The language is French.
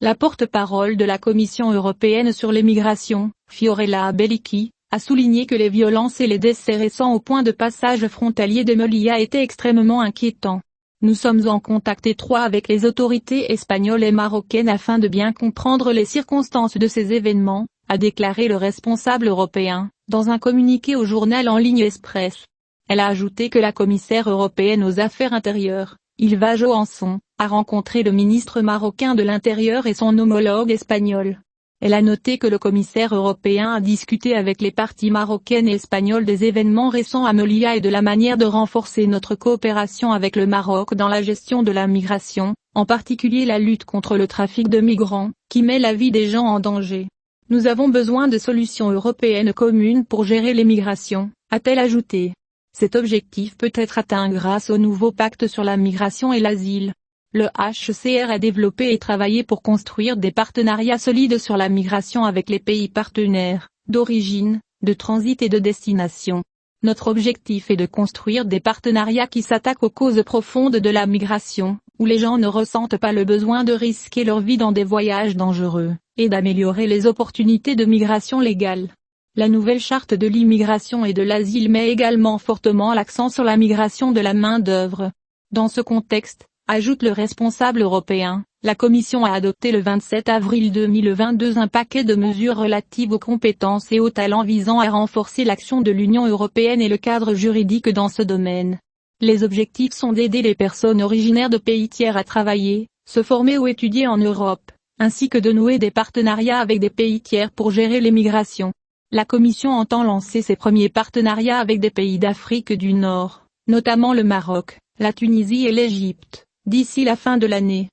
La porte-parole de la Commission européenne sur les migrations, Fiorella Bellici, a souligné que les violences et les décès récents au point de passage frontalier de Melilla étaient extrêmement inquiétants. Nous sommes en contact étroit avec les autorités espagnoles et marocaines afin de bien comprendre les circonstances de ces événements, a déclaré le responsable européen, dans un communiqué au journal en ligne Express. Elle a ajouté que la commissaire européenne aux affaires intérieures, Ylva Johansson, a rencontré le ministre marocain de l'Intérieur et son homologue espagnol. Elle a noté que le commissaire européen a discuté avec les parties marocaines et espagnoles des événements récents à Melilla et de la manière de renforcer notre coopération avec le Maroc dans la gestion de la migration, en particulier la lutte contre le trafic de migrants, qui met la vie des gens en danger. Nous avons besoin de solutions européennes communes pour gérer les migrations, a-t-elle ajouté. Cet objectif peut être atteint grâce au nouveau pacte sur la migration et l'asile. Le HCR a développé et travaillé pour construire des partenariats solides sur la migration avec les pays partenaires, d'origine, de transit et de destination. Notre objectif est de construire des partenariats qui s'attaquent aux causes profondes de la migration, où les gens ne ressentent pas le besoin de risquer leur vie dans des voyages dangereux, et d'améliorer les opportunités de migration légale. La nouvelle charte de l'immigration et de l'asile met également fortement l'accent sur la migration de la main-d'œuvre. Dans ce contexte, ajoute le responsable européen, la Commission a adopté le 27 avril 2022 un paquet de mesures relatives aux compétences et aux talents visant à renforcer l'action de l'Union européenne et le cadre juridique dans ce domaine. Les objectifs sont d'aider les personnes originaires de pays tiers à travailler, se former ou étudier en Europe, ainsi que de nouer des partenariats avec des pays tiers pour gérer les migrations. La Commission entend lancer ses premiers partenariats avec des pays d'Afrique du Nord, notamment le Maroc, la Tunisie et l'Égypte, d'ici la fin de l'année.